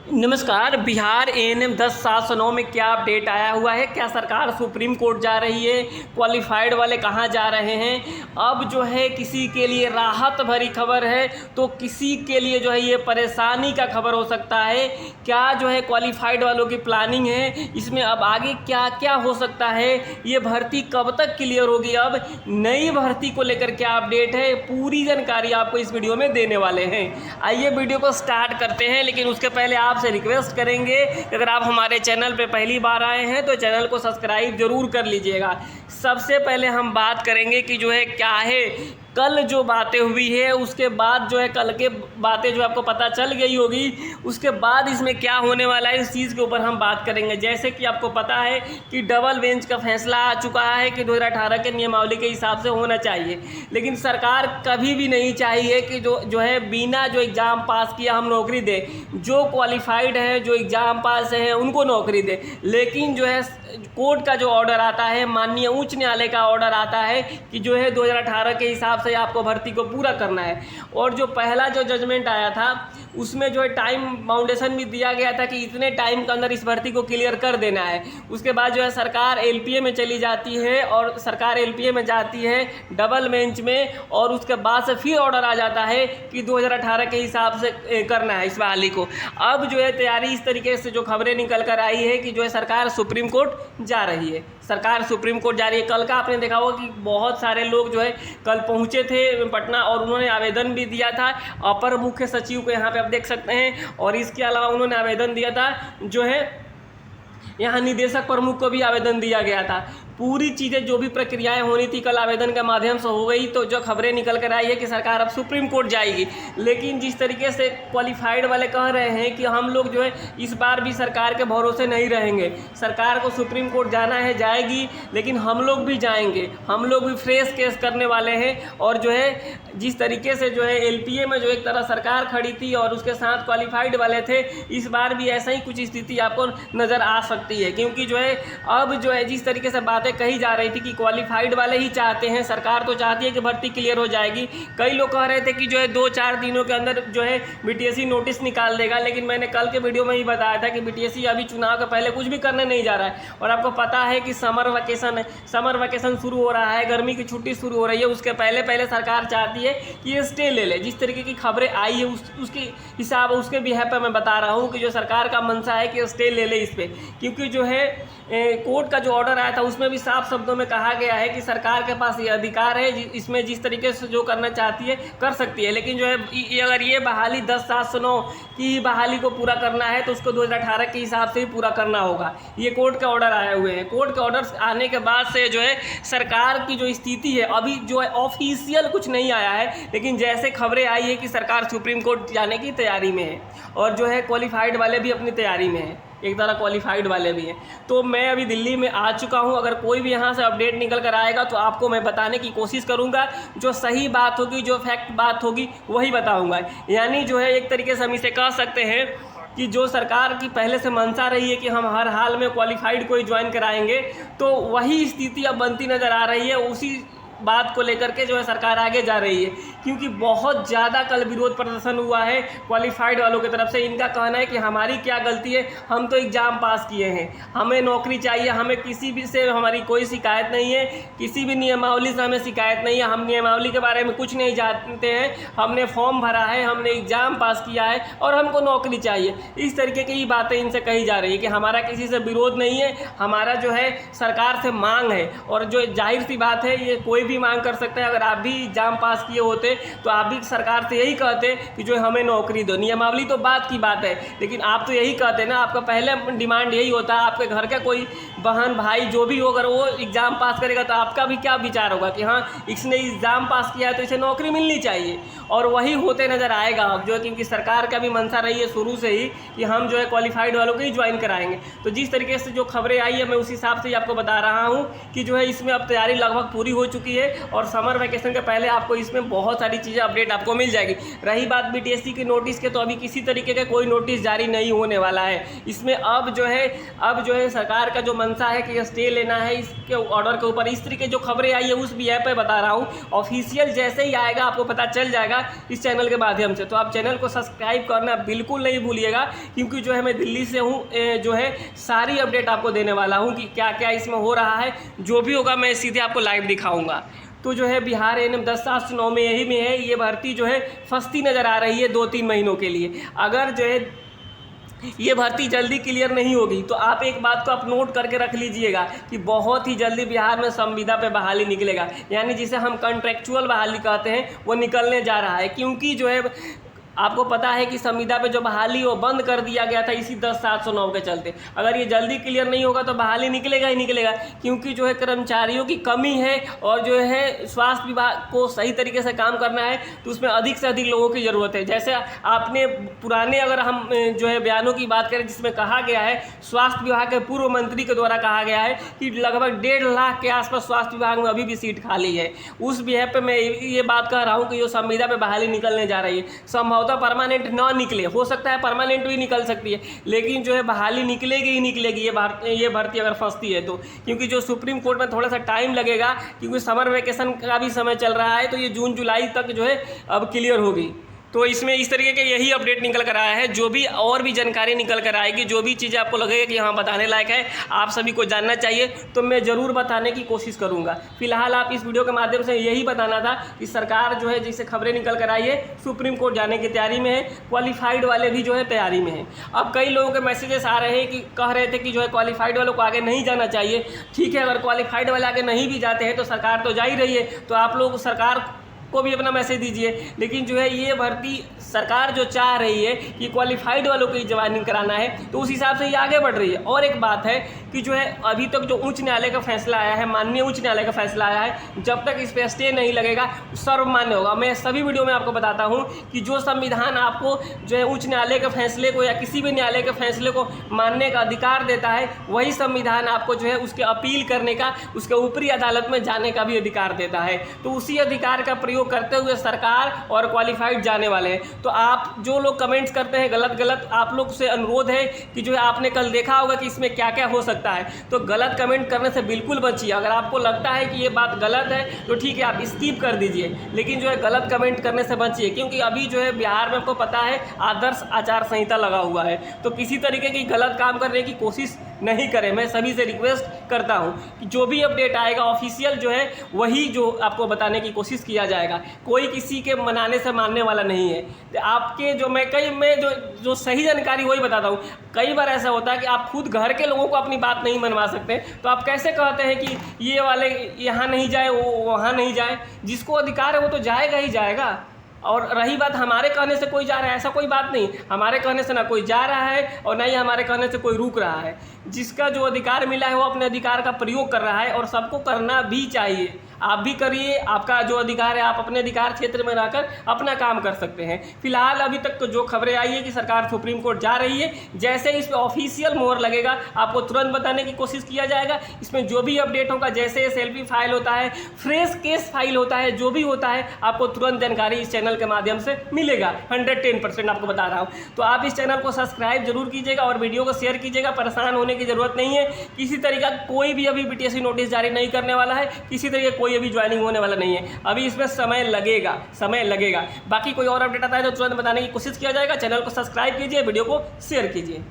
नमस्कार। बिहार एएनएम 10/709 में क्या अपडेट आया हुआ है? क्या सरकार सुप्रीम कोर्ट जा रही है? क्वालिफाइड वाले कहाँ जा रहे हैं? अब जो है किसी के लिए राहत भरी खबर है तो किसी के लिए जो है ये परेशानी का खबर हो सकता है। क्या जो है क्वालिफाइड वालों की प्लानिंग है, इसमें अब आगे क्या क्या हो सकता है, ये भर्ती कब तक क्लियर होगी, अब नई भर्ती को लेकर क्या अपडेट है, पूरी जानकारी आपको इस वीडियो में देने वाले हैं। आइए वीडियो को स्टार्ट करते हैं, लेकिन उसके पहले आपसे रिक्वेस्ट करेंगे कि अगर आप हमारे चैनल पे पहली बार आए हैं तो चैनल को सब्सक्राइब जरूर कर लीजिएगा। सबसे पहले हम बात करेंगे कि जो है क्या है, कल जो बातें हुई है उसके बाद जो है कल के बातें जो आपको पता चल गई होगी, उसके बाद इसमें क्या होने वाला है इस चीज़ के ऊपर हम बात करेंगे। जैसे कि आपको पता है कि डबल बेंच का फैसला आ चुका है कि 2018 के नियमावली के हिसाब से होना चाहिए, लेकिन सरकार कभी भी नहीं चाहिए कि जो है बिना जो एग्ज़ाम पास किया हम नौकरी दें। जो क्वालिफाइड है, जो एग्ज़ाम पास हैं, उनको नौकरी दें। लेकिन जो है कोर्ट का जो ऑर्डर आता है, माननीय उच्च न्यायालय का ऑर्डर आता है कि जो है 2018 के हिसाब से आपको भर्ती को पूरा करना है। और जो पहला जो जजमेंट आया था उसमें जो है टाइम बाउंडेशन भी दिया गया था कि इतने टाइम के अंदर इस भर्ती को क्लियर कर देना है। उसके बाद जो है सरकार एलपीए में चली जाती है और सरकार एलपीए में जाती है डबल बेंच में, और उसके बाद से फिर ऑर्डर आ जाता है कि 2018 के हिसाब से करना है इस बहाली को। अब जो है तैयारी इस तरीके से जो खबरें निकल कर आई है कि जो है सरकार सुप्रीम कोर्ट जा रही है। सरकार सुप्रीम कोर्ट जा रही है। कल का आपने देखा होगा कि बहुत सारे लोग जो है कल पहुंचे थे पटना और उन्होंने आवेदन भी दिया था अपर मुख्य सचिव को, यहाँ पे आप देख सकते हैं। और इसके अलावा उन्होंने आवेदन दिया था जो है यहाँ निदेशक प्रमुख को भी आवेदन दिया गया था। पूरी चीज़ें जो भी प्रक्रियाएं होनी थी कल आवेदन के माध्यम से हो गई। तो जो खबरें निकल कर आई है कि सरकार अब सुप्रीम कोर्ट जाएगी। लेकिन जिस तरीके से क्वालिफाइड वाले कह रहे हैं कि हम लोग जो है इस बार भी सरकार के भरोसे नहीं रहेंगे, सरकार को सुप्रीम कोर्ट जाना है जाएगी, लेकिन हम लोग भी जाएंगे, हम लोग भी फ्रेश केस करने वाले हैं। और जो है जिस तरीके से जो है एलपीए में जो एक तरह सरकार खड़ी थी और उसके साथ क्वालिफाइड वाले थे, इस बार भी ऐसा ही कुछ स्थिति आपको नज़र आ सकती है। क्योंकि जो है अब जो है जिस तरीके से बातें कही जा रही थी कि क्वालिफाइड वाले ही चाहते हैं, सरकार तो चाहती है कि भर्ती क्लियर हो जाएगी। कई लोग कह रहे थे कि जो है 2-4 दिनों के अंदर जो है बीटीएससी नोटिस निकाल देगा, लेकिन मैंने कल के वीडियो में ही बताया था कि बीटीएससी अभी चुनाव के पहले कुछ भी करने नहीं जा रहा है। और आपको पता है कि समर वेकेशन शुरू हो रहा है, गर्मी की छुट्टी शुरू हो रही है। उसके पहले सरकार चाहती है कि ये स्टे ले ले। जिस तरीके की खबरें आई है उसके हिसाब उसके बिहाफ पे मैं बता रहा हूँ कि जो सरकार का मंशा है कि स्टे ले ले इस पर। क्योंकि जो है कोर्ट का जो ऑर्डर आया था उसमें भी साफ शब्दों में कहा गया है कि सरकार के पास ये अधिकार है, इसमें जिस तरीके से जो करना चाहती है कर सकती है। लेकिन जो है अगर ये बहाली 10/709 की बहाली को पूरा करना है तो उसको 2018 के हिसाब से ही पूरा करना होगा। ये कोर्ट के ऑर्डर आए हुए हैं। कोर्ट के ऑर्डर आने के बाद से जो है सरकार की जो स्थिति है, अभी जो है ऑफिशियल कुछ नहीं आया है, लेकिन जैसे खबरें आई है कि सरकार सुप्रीम कोर्ट जाने की तैयारी में है और जो है क्वालिफाइड वाले भी अपनी तैयारी में है, एक तरह क्वालिफाइड वाले भी हैं। तो मैं अभी दिल्ली में आ चुका हूं। अगर कोई भी यहां से अपडेट निकल कर आएगा तो आपको मैं बताने की कोशिश करूंगा। जो सही बात होगी, जो फैक्ट बात होगी वही बताऊंगा। यानी जो है एक तरीके से हम इसे कह सकते हैं कि जो सरकार की पहले से मंशा रही है कि हम हर हाल में क्वालिफाइड को ही ज्वाइन कराएंगे, तो वही स्थिति अब बनती नज़र आ रही है। उसी बात को लेकर के जो है सरकार आगे जा रही है। क्योंकि बहुत ज़्यादा कल विरोध प्रदर्शन हुआ है क्वालिफाइड वालों की तरफ से। इनका कहना है कि हमारी क्या गलती है, हम तो एग्ज़ाम पास किए हैं, हमें नौकरी चाहिए, हमें किसी भी से हमारी कोई शिकायत नहीं है, किसी भी नियमावली से हमें शिकायत नहीं है, हम नियमावली के बारे में कुछ नहीं जानते हैं, हमने फॉर्म भरा है, हमने एग्ज़ाम पास किया है और हमको नौकरी चाहिए। इस तरीके की बातें इनसे कही जा रही है कि हमारा किसी से विरोध नहीं है, हमारा जो है सरकार से मांग है। और जो जाहिर सी बात है, ये कोई भी मांग कर सकते हैं। अगर आप भी एग्जाम पास किए होते तो आप भी सरकार से यही कहते कि जो हमें नौकरी दो। नियमावली तो बात की बात है, लेकिन आप तो यही कहते ना, आपका पहले डिमांड यही होता है। आपके घर का कोई बहन भाई जो भी हो, अगर वो एग्ज़ाम पास करेगा तो आपका भी क्या विचार होगा कि हाँ इसने एग्ज़ाम पास किया है तो इसे नौकरी मिलनी चाहिए। और वही होते नज़र आएगा अब जो है, क्योंकि सरकार का भी मंशा रही है शुरू से ही कि हम जो है क्वालिफाइड वालों को ही ज्वाइन कराएंगे। तो जिस तरीके से जो खबरें आई है मैं उस हिसाब से ही आपको बता रहा हूँ कि जो है इसमें अब तैयारी लगभग पूरी हो चुकी है और समर वैकेशन के पहले आपको इसमें बहुत सारी चीज़ें अपडेट आपको मिल जाएगी। रही बात बीटीएससी के नोटिस के, तो अभी किसी तरीके का कोई नोटिस जारी नहीं होने वाला है। इसमें अब जो है सरकार का जो मंशा है कि स्टे लेना है इसके ऑर्डर के ऊपर, इस तरीके जो खबरें आई है उस भी ऐप पे बता रहा हूँ। ऑफिशियल जैसे ही आएगा आपको पता चल जाएगा इस चैनल के माध्यम से। तो आप चैनल को सब्सक्राइब करना बिल्कुल नहीं भूलिएगा, क्योंकि जो है मैं दिल्ली से हूँ, जो है सारी अपडेट आपको देने वाला हूँ कि क्या क्या इसमें हो रहा है। जो भी होगा मैं सीधे आपको लाइव दिखाऊंगा। तो जो है बिहार एएनएम 10/7/9 में यही में है, ये भर्ती जो है फंसती नज़र आ रही है 2-3 महीनों के लिए। अगर जो है ये भर्ती जल्दी क्लियर नहीं होगी तो आप एक बात को आप नोट करके रख लीजिएगा कि बहुत ही जल्दी बिहार में संविदा पे बहाली निकलेगा, यानी जिसे हम कॉन्ट्रेक्चुअल बहाली कहते हैं वो निकलने जा रहा है। क्योंकि जो है आपको पता है कि संविदा पे जो बहाली वो बंद कर दिया गया था इसी 10/7/9 के चलते। अगर ये जल्दी क्लियर नहीं होगा तो बहाली निकलेगा ही निकलेगा, क्योंकि जो है कर्मचारियों की कमी है और जो है स्वास्थ्य विभाग को सही तरीके से काम करना है तो उसमें अधिक से अधिक लोगों की ज़रूरत है। जैसे आपने पुराने अगर हम जो है बयानों की बात करें जिसमें कहा गया है, स्वास्थ्य विभाग के पूर्व मंत्री के द्वारा कहा गया है कि लगभग 1.5 लाख के आसपास स्वास्थ्य विभाग में अभी भी सीट खाली है। उस बिहेव पे मैं ये बात कह रहा हूँ कि जो संविदा पे बहाली निकलने जा रही है, संभव परमानेंट ना निकले, हो सकता है परमानेंट भी निकल सकती है, लेकिन जो है बहाली निकलेगी ही निकलेगी ये भर्ती अगर फंसती है तो। क्योंकि जो सुप्रीम कोर्ट में थोड़ा सा टाइम लगेगा, क्योंकि समर वेकेशन का भी समय चल रहा है, तो ये जून जुलाई तक जो है अब क्लियर होगी। तो इसमें इस तरीके के यही अपडेट निकल कर आया है। जो भी और भी जानकारी निकल कर आएगी, जो भी चीज़ें आपको लगेगा कि हाँ बताने लायक है, आप सभी को जानना चाहिए, तो मैं ज़रूर बताने की कोशिश करूँगा। फिलहाल आप इस वीडियो के माध्यम से यही बताना था कि सरकार जो है जिससे खबरें निकल कर आई है सुप्रीम कोर्ट जाने की तैयारी में है, क्वालिफाइड वाले भी जो है तैयारी में है। अब कई लोगों के मैसेजेस आ रहे हैं कि कह रहे थे कि जो है क्वालिफाइड वालों को आगे नहीं जाना चाहिए। ठीक है, अगर क्वालिफाइड वाले आगे नहीं भी जाते हैं तो सरकार तो जा ही रही है, तो आप लोग सरकार को भी अपना मैसेज दीजिए। लेकिन जो है ये भर्ती सरकार जो चाह रही है कि क्वालिफाइड वालों को ज्वाइनिंग कराना है, तो उस हिसाब से ये आगे बढ़ रही है। और एक बात है कि जो है अभी तक जो उच्च न्यायालय का फैसला आया है, माननीय उच्च न्यायालय का फैसला आया है, जब तक इस पर स्टे नहीं लगेगा सर्वमान्य होगा। मैं सभी वीडियो में आपको बताता हूँ कि जो संविधान आपको जो है उच्च न्यायालय के फैसले को या किसी भी न्यायालय के फैसले को मानने का अधिकार देता है, वही संविधान आपको जो है उसके अपील करने का, उसके ऊपरी अदालत में जाने का भी अधिकार देता है। तो उसी अधिकार का प्रयोग करते हुए सरकार और क्वालिफाइड जाने वाले हैं। तो आप जो लोग कमेंट्स करते हैं गलत, आप लोग से अनुरोध है कि जो है आपने कल देखा होगा कि इसमें क्या क्या हो सकता है, तो गलत कमेंट करने से बिल्कुल बचिए। अगर आपको लगता है कि ये बात गलत है तो ठीक है, आप स्किप कर दीजिए, लेकिन जो है गलत कमेंट करने से बचिए। क्योंकि अभी जो है बिहार में आपको पता है आदर्श आचार संहिता लगा हुआ है, तो किसी तरीके की गलत काम करने की कोशिश नहीं करें। मैं सभी से रिक्वेस्ट करता हूं कि जो भी अपडेट आएगा ऑफिशियल जो है वही जो आपको बताने की कोशिश किया जाएगा। कोई किसी के मनाने से मानने वाला नहीं है। आपके जो मैं जो सही जानकारी वही बताता हूँ। कई बार ऐसा होता है कि आप खुद घर के लोगों को अपनी बात नहीं मनवा सकते, तो आप कैसे कहते हैं कि ये वाले यहाँ नहीं जाए, वो वहाँ नहीं जाए। जिसको अधिकार है वो तो जाएगा ही जाएगा। और रही बात हमारे कहने से कोई जा रहा है, ऐसा कोई बात नहीं। हमारे कहने से ना कोई जा रहा है और ना ही हमारे कहने से कोई रुक रहा है। जिसका जो अधिकार मिला है वो अपने अधिकार का प्रयोग कर रहा है और सबको करना भी चाहिए। आप भी करिए, आपका जो अधिकार है आप अपने अधिकार क्षेत्र में रहकर अपना काम कर सकते हैं। फिलहाल अभी तक तो जो खबरें आई है कि सरकार सुप्रीम कोर्ट जा रही है, जैसे इस पर ऑफिशियल मोहर लगेगा आपको तुरंत बताने की कोशिश किया जाएगा। इसमें जो भी अपडेट होगा, जैसे सेल्फी फाइल होता है, फ्रेश केस फाइल होता है, जो भी होता है आपको तुरंत जानकारी इस चैनल के माध्यम से मिलेगा। 110% आपको बता रहा हूँ। तो आप इस चैनल को सब्सक्राइब जरूर कीजिएगा और वीडियो को शेयर कीजिएगा। परेशान होने की जरूरत नहीं है। किसी तरीका कोई भी अभी बीटीएससी नोटिस जारी नहीं करने वाला है, किसी तरीके कोई अभी ज्वाइनिंग होने वाला नहीं है। अभी इसमें समय लगेगा। बाकी कोई और अपडेट आता है तो तुरंत बताने की कोशिश किया जाएगा। चैनल को सब्सक्राइब कीजिए, वीडियो को शेयर कीजिए।